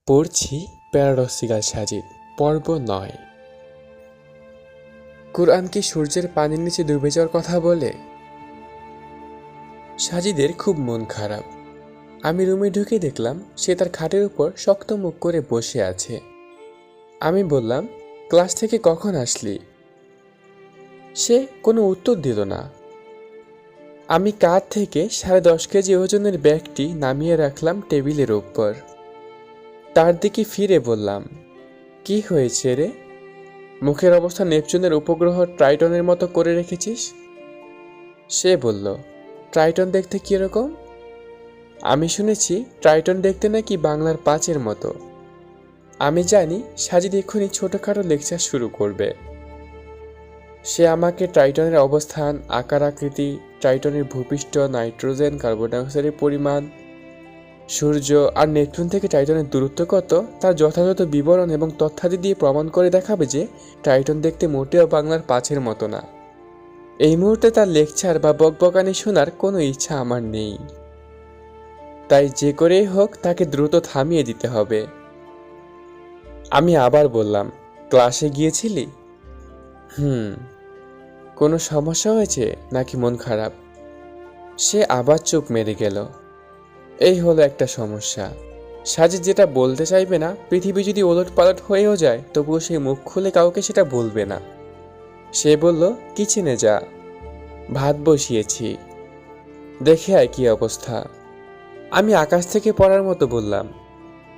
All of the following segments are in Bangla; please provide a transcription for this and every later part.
পড়ছি প্যারাডক্সিক্যাল সাজিদ পর্ব ৯। কুরআন কি সূর্যের পানির নিচে ডুবে যাওয়ার কথা বলে? সাজিদের খুব মন খারাপ। আমি রুমে ঢুকে দেখলাম সে তার খাটের উপর শক্ত মুখ করে বসে আছে। আমি বললাম, ক্লাস থেকে কখন আসলি? সে কোনো উত্তর দিল না। আমি কাঁধ থেকে 10.5 কেজি ওজনের ব্যাগটি নামিয়ে রাখলাম টেবিলের উপর। তার দিকে ফিরে বললাম, কি হয়েছে রে? মুখের অবস্থা নেপচুনের উপগ্রহ ট্রাইটনের মতো করে রেখেছিস। সে বলল, ট্রাইটন দেখতে কিরকম? আমি শুনেছি ট্রাইটন দেখতে নাকি বাংলার ৫-এর মতো। আমি জানি সাজিদ এক্ষুনি ছোটখাটো লেকচার শুরু করবে। সে আমাকে ট্রাইটনের অবস্থান, আকার আকৃতি, ট্রাইটনের ভূপৃষ্ঠ, নাইট্রোজেন, কার্বন ডাইঅক্সাইডের পরিমাণ, সূর্য আর নেপচুন থেকে টাইটনের দূরত্ব কত তার যথাযথ বিবরণ এবং তথ্যাদি দিয়ে প্রমাণ করে দেখাবে যে টাইটন দেখতে মোটেও বাংলার ৫-এর মতো না। এই মুহূর্তে তার লেকচার বা বকবকানি শোনার কোনো ইচ্ছা আমার নেই। তাই যে করেই হোক তাকে দ্রুত থামিয়ে দিতে হবে। আমি আবার বললাম, ক্লাসে গিয়েছিলি? কোনো সমস্যা হয়েছে নাকি মন খারাপ? সে আবার চুপ মেরে গেল। এই হলো একটা সমস্যা। সাজিদ যেটা বলতে চাইবে না, পৃথিবী যদি ওলটপালট হয়েও যায় তবুও সে মুখ খুলে কাউকে সেটা বলবে না। সে বলল, কিচেনে যা, ভাত বসিয়েছি, দেখে আয় কি অবস্থা। আমি আকাশ থেকে পড়ার মতো বললাম,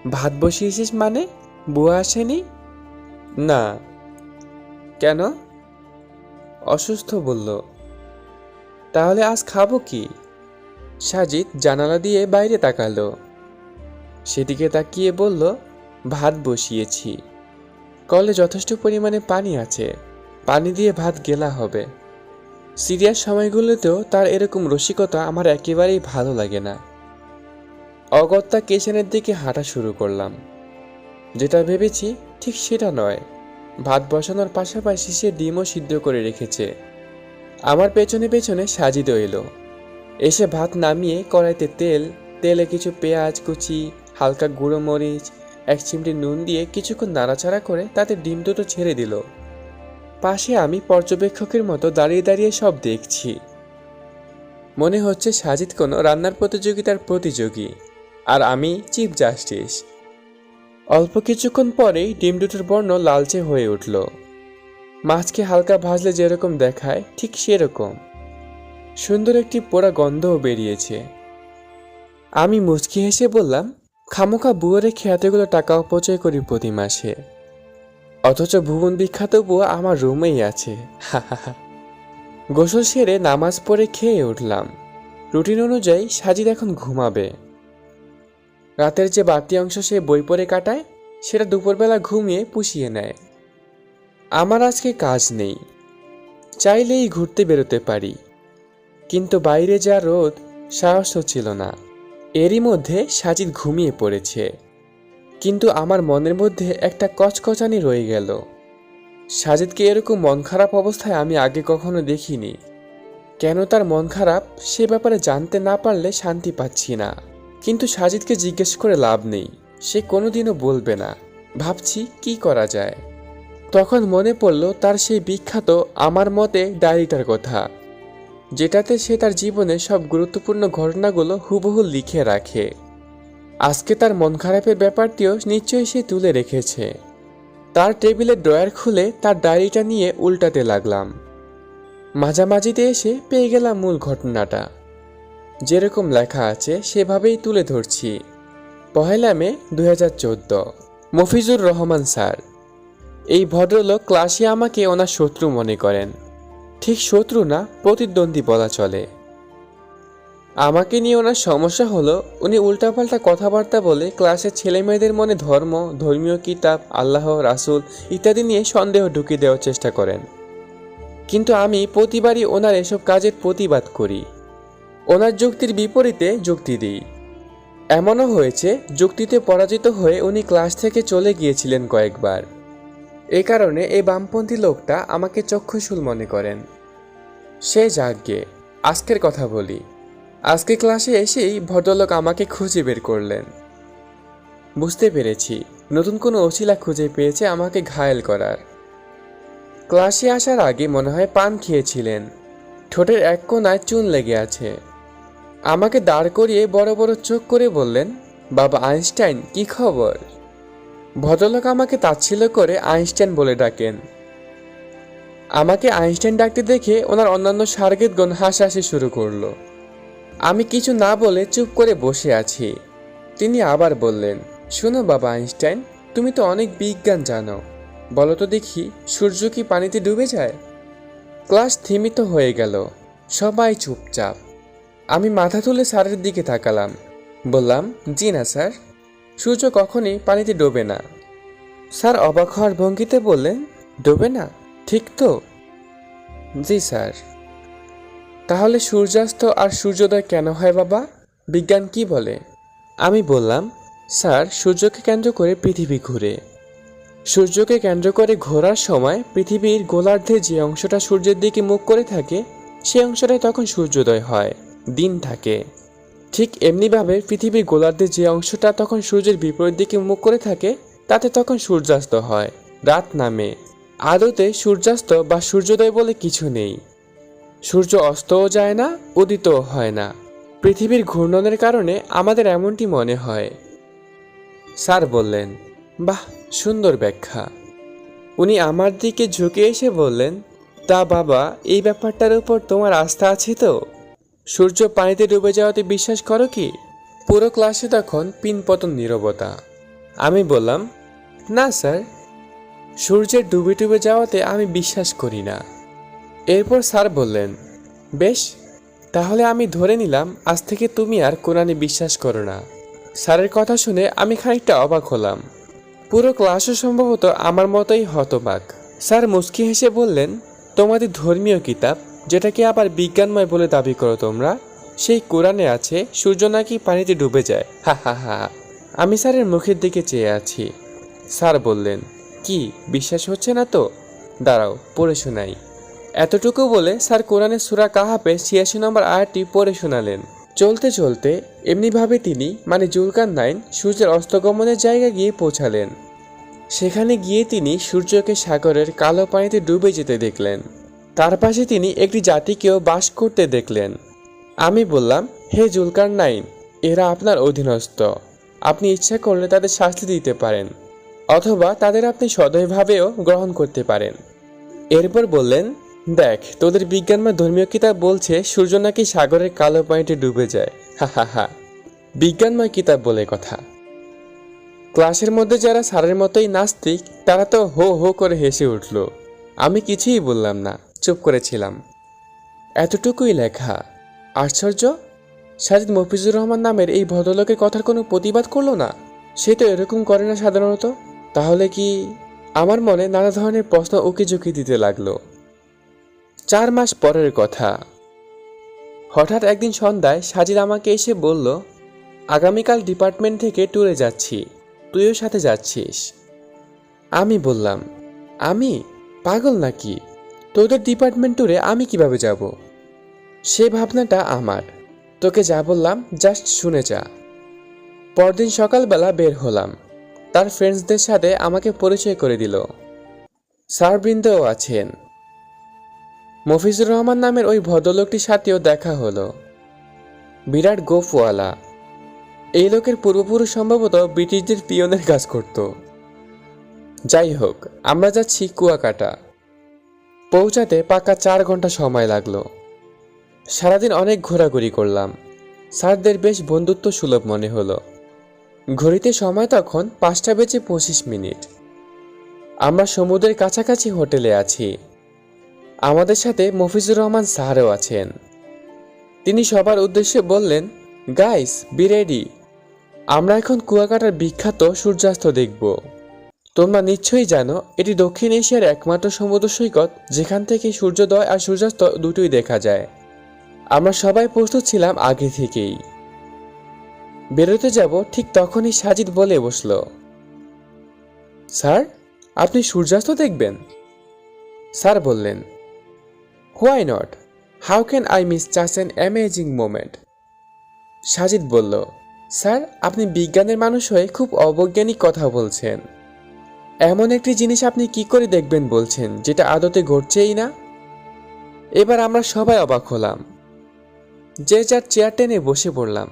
ভাত বসিয়েছিস মানে? বুয়া আসেনি? না। কেন? অসুস্থ বলল। তাহলে আজ খাবো কি? সাজিদ জানালা দিয়ে বাইরে তাকালো। সেদিকে তাকিয়ে বলল, ভাত বসিয়েছি, কলে যথেষ্ট পরিমাণে পানি আছে, পানি দিয়ে ভাত গেলা হবে। সিরিয়াস সময়গুলোতেও তার এরকম রসিকতা আমার একেবারেই ভালো লাগে না। অগত্যা কিচেনের দিকে হাঁটা শুরু করলাম। যেটা ভেবেছি ঠিক সেটা নয়। ভাত বসানোর পাশাপাশি সে ডিমও সিদ্ধ করে রেখেছে। আমার পেছনে পেছনে সাজিদও এলো। এসে ভাত নামিয়ে কড়াইতে তেলে কিছু পেঁয়াজ কুচি, হালকা গুঁড়ো মরিচ, 1 চিমটি নুন দিয়ে কিছুক্ষণ নাড়াচাড়া করে তাতে ডিম দুটো ছেড়ে দিল। পাশে আমি পর্যবেক্ষকের মতো দাঁড়িয়ে দাঁড়িয়ে সব দেখছি। মনে হচ্ছে সাজিদ কোনো রান্নার প্রতিযোগিতার প্রতিযোগী আর আমি চিফ জাস্টিস। অল্প কিছুক্ষণ পরেই ডিম দুটোর বর্ণ লালচে হয়ে উঠল। মাছকে হালকা ভাজলে যেরকম দেখায় ঠিক সেরকম। সুন্দর একটি পোড়া গন্ধও বেরিয়েছে। আমি মুচকি হেসে বললাম, খামোখা বুয়ো রেখে এতগুলো টাকা অপচয় করি প্রতি মাসে, অথচ ভুবন বিখ্যাত বুয়া আমার রুমেই আছে। গোসল সেরে নামাজ পড়ে খেয়ে উঠলাম। রুটিন অনুযায়ী সাজিদ এখন ঘুমাবে। রাতের যে বাড়তি অংশ সে বই পড়ে কাটায় সেটা দুপুরবেলা ঘুমিয়ে পুষিয়ে নেয়। আমার আজকে কাজ নেই, চাইলেই ঘুরতে বেরোতে পারি, কিন্তু বাইরে যা রোদ, সাহস হচ্ছিল না। এরই মধ্যে সাজিদ ঘুমিয়ে পড়েছে, কিন্তু আমার মনের মধ্যে একটা কচকচানি রয়ে গেল। সাজিদকে এরকম মন খারাপ অবস্থায় আমি আগে কখনো দেখিনি। কেন তার মন খারাপ সে ব্যাপারে জানতে না পারলে শান্তি পাচ্ছি না। কিন্তু সাজিদকে জিজ্ঞেস করে লাভ নেই, সে কোনোদিনও বলবে না। ভাবছি কি করা যায়। তখন মনে পড়ল তার সেই বিখ্যাত আমার মতে ডায়েরিটার কথা, যেটাতে সে তার জীবনের সব গুরুত্বপূর্ণ ঘটনাগুলো হুবহু লিখে রাখে। আজকে তার মন খারাপের ব্যাপারটিও নিশ্চয়ই সে তুলে রেখেছে। তার টেবিলের ড্রয়ার খুলে তার ডায়েরিটা নিয়ে উল্টাতে লাগলাম। মাঝামাঝিতে এসে পেয়ে গেলাম মূল ঘটনাটা। যেরকম লেখা আছে সেভাবেই তুলে ধরছি। 1 মে 2014। মফিজুর রহমান স্যার। এই ভদ্রলোক ক্লাসে আমাকে ওনার শত্রু মনে করেন। ঠিক শত্রু না, প্রতিদ্বন্দ্বী বলা চলে। আমাকে নিয়ে ওনার সমস্যা হলো উনি উল্টাপাল্টা কথাবার্তা বলে ক্লাসের ছেলেমেয়েদের মনে ধর্ম, ধর্মীয় কিতাব, আল্লাহ, রাসূল ইত্যাদি নিয়ে সন্দেহ ঢুকিয়ে দেওয়ার চেষ্টা করেন। কিন্তু আমি প্রতিবারই ওনার এসব কাজের প্রতিবাদ করি। ওনার যুক্তির বিপরীতে যুক্তি দিই। এমনও হয়েছে যুক্তিতে পরাজিত হয়ে উনি ক্লাস থেকে চলে গিয়েছিলেন কয়েকবার। এই কারণে এই বামপন্থী লোকটা আমাকে চক্ষুশূল মনে করেন। সে যাকগে, আজকের কথা বলি। আজকে ক্লাসে এসেই ভদ্রলোক আমাকে খুঁজে বের করলেন। বুঝতে পেরেছি নতুন কোনো অছিলা খুঁজে পেয়েছে আমাকে ঘায়েল করার। ক্লাসে আসার আগে মনে হয় পান খেয়েছিলেন, ঠোঁটের এক কোণায় চুন লেগে আছে। আমাকে দাঁড় করিয়ে বড় বড় চোখ করে বললেন, বাবা আইনস্টাইন কি খবর? ভদ্রলোক আমাকে তাচ্ছিল্য করে আইনস্টাইন বলে ডাকেন। আমাকে আইনস্টাইন ডাকতে দেখে ওনার অন্যান্য সার্গেতগণ হাসাহাসি শুরু করলো। আমি কিছু না বলে চুপ করে বসে আছি। তিনি আবার বললেন, শোনো বাবা আইনস্টাইন, তুমি তো অনেক বিজ্ঞান জানো, বলো তো দেখি সূর্য কি পানিতে ডুবে যায়? ক্লাস থিমিত হয়ে গেল, সবাই চুপচাপ। আমি মাথা তুলে স্যারের দিকে তাকালাম, বললাম, জি না স্যার, সূর্য কখনই পানিতে ডোবে না। স্যার অবাক হওয়ার ভঙ্গিতে বললেন, ডোবে না, ঠিক তো? জি স্যার। তাহলে সূর্যাস্ত আর সূর্যোদয় কেন হয় বাবা? বিজ্ঞান কি বলে? আমি বললাম, স্যার সূর্যকে কেন্দ্র করে পৃথিবী ঘুরে। সূর্যকে কেন্দ্র করে ঘোরার সময় পৃথিবীর গোলার্ধে যে অংশটা সূর্যের দিকে মুখ করে থাকে সেই অংশটাই তখন সূর্যোদয় হয়, দিন থাকে। ঠিক এমনিভাবে পৃথিবীর গোলার্ধে যে অংশটা তখন সূর্যের বিপরীত দিকে মুখ করে থাকে তাতে তখন সূর্যাস্ত হয়, রাত নামে। আদতে সূর্যাস্ত বা সূর্যোদয় বলে কিছু নেই। সূর্য অস্তও যায় না, উদিতও হয় না। পৃথিবীর ঘূর্ণনের কারণে আমাদের এমনটি মনে হয়। স্যার বললেন, বাহ, সুন্দর ব্যাখ্যা। উনি আমার দিকে ঝুঁকে এসে বললেন, তা বাবা এই ব্যাপারটার উপর তোমার আস্থা আছে তো? সূর্য পানিতে ডুবে যাওয়াতে বিশ্বাস করো কি? পুরো ক্লাসে তখন পিনপতন নীরবতা। আমি বললাম, না স্যার, সূর্যের ডুবে ডুবে যাওয়াতে আমি বিশ্বাস করি না। এরপর স্যার বললেন, বেশ, তাহলে আমি ধরে নিলাম আজ থেকে তুমি আর কোরআনে বিশ্বাস করো না। স্যারের কথা শুনে আমি খানিকটা অবাক হলাম। পুরো ক্লাসও সম্ভবত আমার মতোই হতবাক। স্যার মুচকি হেসে বললেন, তোমাদের ধর্মীয় কিতাব, যেটাকে আবার বিজ্ঞানময় বলে দাবি করো তোমরা, সেই কোরআনে আছে সূর্য নাকি পানিতে ডুবে যায়। হা হা হা। আমি স্যারের মুখের দিকে চেয়ে আছি। স্যার বললেন, কি বিশ্বাস হচ্ছে না তো? দাঁড়াও পড়ে শোনাই। এতটুকু বলে স্যার কোরআনের সূরা কাহাফে ৮৬ নম্বর আয়াতটি পড়ে শোনালেন। চলতে চলতে এমনিভাবে তিনি মানে জুলকারনাইন সূর্যের অস্তগমনের জায়গায় গিয়ে পৌঁছালেন। সেখানে গিয়ে তিনি সূর্যকে সাগরের কালো পানিতে ডুবে যেতে দেখলেন। তার পাশে তিনি একটি জাতিকেও বাস করতে দেখলেন। আমি বললাম, হে জুলকারনাইন, এরা আপনার অধীনস্থ, আপনি ইচ্ছা করলে তাদের শাস্তি দিতে পারেন, অথবা তাদের আপনি সদয়ভাবেও গ্রহণ করতে পারেন। এরপর বললেন, দেখ তোদের বিজ্ঞানময় ধর্মীয় কিতাব বলছে সূর্য নাকি সাগরের কালো পানিতে ডুবে যায়। হা হা হা। বিজ্ঞানময় কিতাব বলে কথা। ক্লাসের মধ্যে যারা স্যারের মতোই নাস্তিক তারা তো হো হো করে হেসে উঠল। আমি কিছুই বললাম না, চুপ করেছিলাম। এতটুকুই লেখা। আশ্চর্য, সাজিদ মফিজুর রহমান নামের এই ভদ্রলোকের কথার কোনো প্রতিবাদ করলো না। সে তো এরকম করে না সাধারণত। তাহলে কি? আমার মনে নানা ধরনের প্রশ্ন উকিঝুঁকি দিতে লাগলো। 4 মাস পরের কথা। হঠাৎ একদিন সন্ধ্যায় সাজিদ আমাকে এসে বলল, আগামীকাল ডিপার্টমেন্ট থেকে ট্যুরে যাচ্ছি, তুইও সাথে যাচ্ছিস। আমি বললাম, আমি পাগল নাকি? তোদের ডিপার্টমেন্ট ট্যুরে আমি কিভাবে যাব? সে ভাবনাটা আমার। তোকে যা বললাম জাস্ট শুনে যা। পরদিন সকালবেলা বের হলাম। তার ফ্রেন্ডসদের সাথে আমাকে পরিচয় করে দিল। স্যারবৃন্দও আছেন। মফিজুর রহমান নামের ওই ভদ্রলোকটির সাথেও দেখা হলো। বিরাট গোফওয়ালা। এই লোকের পূর্বপুরুষ সম্ভবত ব্রিটিশদের পিয়নের কাজ করত। যাই হোক, আমরা যাচ্ছি কুয়াকাটা। পৌঁছাতে পাকা 4 ঘন্টা সময় লাগলো। সারাদিন অনেক ঘোরাঘুরি করলাম। স্যারদের বেশ বন্ধুত্ব সুলভ মনে হলো। ঘড়িতে সময় তখন 5:25। আমরা সমুদ্রের কাছাকাছি হোটেলে আছি। আমাদের সাথে মফিজুর রহমান স্যারও আছেন। তিনি সবার উদ্দেশ্যে বললেন, গাইস বি রেডি, আমরা এখন কুয়াকাটার বিখ্যাত সূর্যাস্ত দেখব। তোমরা নিশ্চয়ই জানো এটি দক্ষিণ এশিয়ার একমাত্র সমুদ্র সৈকত যেখান থেকে সূর্যোদয় আর সূর্যাস্ত দুটোই দেখা যায়। আমরা সবাই প্রস্তুত ছিলাম আগে থেকেই। বেরোতে যাব ঠিক তখনই সাজিদ বলে বসল, স্যার আপনি সূর্যাস্ত দেখবেন? স্যার বললেন, why not, how can I miss such an amazing moment. Sajid বলল, স্যার, আপনি বিজ্ঞানের মানুষ হয়ে খুব অবৈজ্ঞানিক কথা বলছেন। এমন একটি জিনিস আপনি কি করে দেখবেন বলছেন, যেটা আদতে ঘটছেই না। এবার আমরা সবাই অবাক হলাম। যে যার চেয়ার টেনে বসে পড়লাম।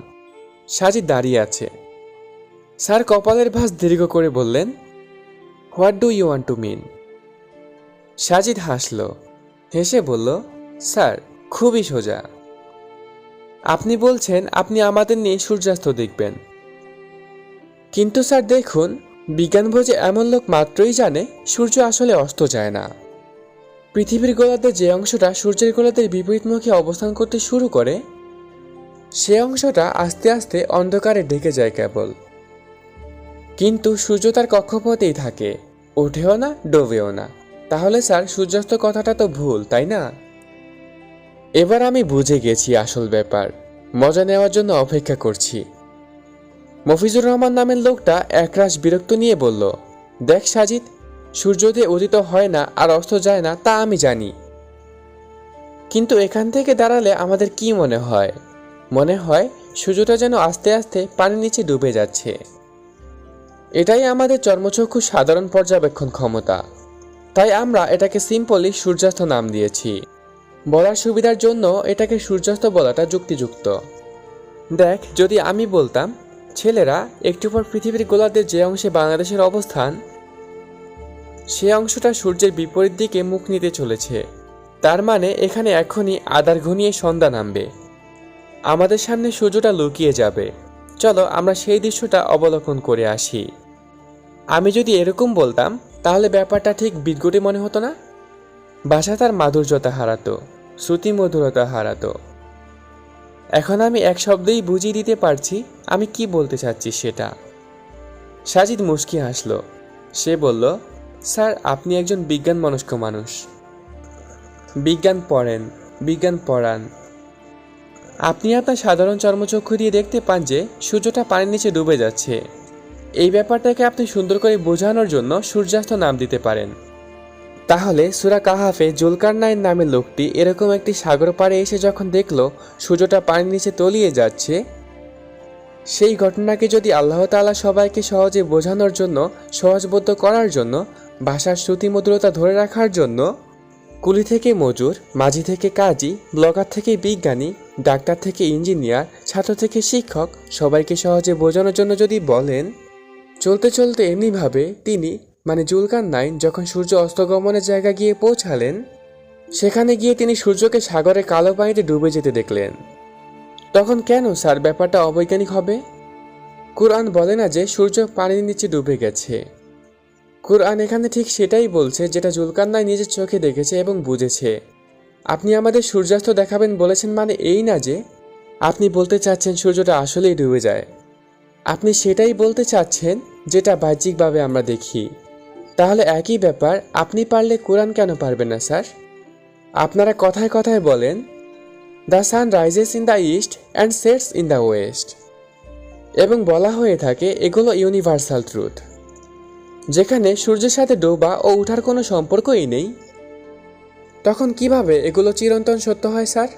সাজিদ দাঁড়িয়ে আছে। স্যার কপালের ভাঁজ দীর্ঘ করে বললেন, what do you want to mean? Sajid হাসল, হেসে বলল, স্যার খুবই সোজা। আপনি বলছেন আপনি আমাদের নিয়ে সূর্যাস্ত দেখবেন, কিন্তু স্যার দেখুন, বিজ্ঞান বোঝে এমন লোক মাত্রই জানে সূর্য আসলে অস্ত যায় না। পৃথিবীর গোলার্ধের যে অংশটা সূর্যের গোলার্ধের বিপরীতমুখী অবস্থান করতে শুরু করে, সে অংশটা আস্তে আস্তে অন্ধকারে ঢেকে যায় কেবল। কিন্তু সূর্য তার কক্ষপথেই থাকে, ওঠেও না ডোবেও না। তাহলে স্যার সূর্যাস্ত কথাটা তো ভুল, তাই না? এবার আমি বুঝে গেছি আসল ব্যাপার। মজা নেওয়ার জন্য অপেক্ষা করছি। মফিজুর রহমান নামের লোকটা একরাশ বিরক্ত নিয়ে বলল, দেখ সাজিদ, সূর্য দিয়ে উদিত হয় না আর অস্ত যায় না তা আমি জানি, কিন্তু এখান থেকে দাঁড়ালে আমাদের কি মনে হয়? মনে হয় সূর্যটা যেন আস্তে আস্তে পানির নিচে ডুবে যাচ্ছে। এটাই আমাদের চর্মচক্ষু সাধারণ পর্যবেক্ষণ ক্ষমতা। তাই আমরা এটাকে সিম্পলি সূর্যাস্ত নাম দিয়েছি। বলার সুবিধার জন্য এটাকে সূর্যাস্ত বলাটা যুক্তিযুক্ত। দেখ, যদি আমি বলতাম, ছেলেরা, একটু পর পৃথিবীর গোলার্ধের যে অংশে বাংলাদেশের অবস্থান, সে অংশটা সূর্যের বিপরীত দিকে মুখ নিতে চলেছে, তার মানে এখানে এখনই আঁধার ঘনিয়ে সন্ধ্যা নামবে, আমাদের সামনে সূর্যটা লুকিয়ে যাবে। চলো আমরা সেই দৃশ্যটা অবলোকন করে আসি। আমি যদি এরকম বলতাম, তাহলে ব্যাপারটা ঠিক বিদঘুটে মনে হতো না? ভাষা তার মাধুর্যতা হারাতো, শ্রুতি মধুরতা হারাতো। এখন আমি এক শব্দেই বুঝিয়ে দিতে পারছি আমি কি বলতে চাচ্ছি সেটা। সাজিদ মুচকি হাসল। সে বলল, স্যার আপনি একজন বিজ্ঞান মনস্ক মানুষ। বিজ্ঞান পড়েন, বিজ্ঞান পড়ান। আপনি আপনার সাধারণ চর্মচক্ষু দিয়ে দেখতে পান যে সূর্যটা পানির নিচে ডুবে যাচ্ছে। এই ব্যাপারটাকে আপনি সুন্দর করে বোঝানোর জন্য সূর্যাস্ত নাম দিতে পারেন। তাহলে সূরা কাহাফে জুলকারনাইন নামের লোকটি এরকম একটি সাগর পাড়ে এসে যখন দেখল সূর্যটা পানির নিচে তলিয়ে যাচ্ছে, সেই ঘটনাকে যদি আল্লাহ তাআলা সবাইকে সহজে বোঝানোর জন্য, সহজবোধ্য করার জন্য, ভাষার শ্রুতিমধুরতা ধরে রাখার জন্য, কুলি থেকে মজুর, মাঝি থেকে কাজী, ব্লগার থেকে বিজ্ঞানী, ডাক্তার থেকে ইঞ্জিনিয়ার, ছাত্র থেকে শিক্ষক, সবাইকে সহজে বোঝানোর জন্য যদি বলেন, চলতে চলতে এমনিভাবে তিনি মানে জুলকারনাইন যখন সূর্য অস্তগমনের জায়গা গিয়ে পৌঁছালেন, সেখানে গিয়ে তিনি সূর্যকে সাগরে কালো পানিতে ডুবে যেতে দেখলেন। তখন কেন স্যার ব্যাপারটা অবৈজ্ঞানিক হবে? কুরআন বলে না যে সূর্য পানির নিচে ডুবে গেছে। কুরআন এখানে ঠিক সেটাই বলছে যেটা জুলকারনাইন নিজের চোখে দেখেছে এবং বুঝেছে। আপনি আমাদের সূর্যাস্ত দেখাবেন বলেছেন মানে এই না যে আপনি বলতে চাচ্ছেন সূর্যটা আসলেই ডুবে যায়। আপনি সেটাই বলতে চাচ্ছেন যেটা বাহ্যিকভাবে আমরা দেখি। তাহলে একই ব্যাপার আপনি পারলে কোরআন কেন পারবেন না স্যার? আপনারা কথায় কথায় বলেন, the sun rises in the east and sets in the West, এবং বলা হয়ে থাকে এগুলো ইউনিভার্সাল ট্রুথ, যেখানে সূর্যের সাথে ডোবা ও ওঠার কোনো সম্পর্কই নেই। তখন কিভাবে এগুলো চিরন্তন সত্য হয় স্যার?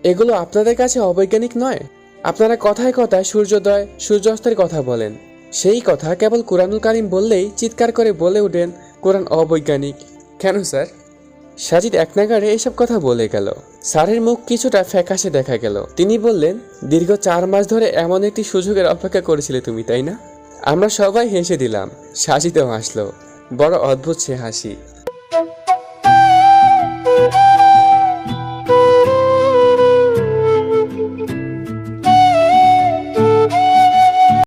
এগুলো আপনাদের কাছে অবৈজ্ঞানিক নয়? আপনারা কথায় কথায় সূর্যোদয় সূর্যাস্তের কথা বলেন, সেই কথা কেবল কুরআনুল কারীম বললেই চিৎকার করে বলে ওঠেন কোরআন অবৈজ্ঞানিক। কেন স্যার? সাজিদ এক নাগাড়ে এসব কথা বলে গেল। স্যারের মুখ কিছুটা ফ্যাকাশে দেখা গেল। তিনি বললেন, দীর্ঘ 4 মাস ধরে এমন একটি সুযোগের অপেক্ষা করেছিলে তুমি, তাই না? আমরা সবাই হেসে দিলাম। সাজিদও হাসলো। বড় অদ্ভুত সে হাসি।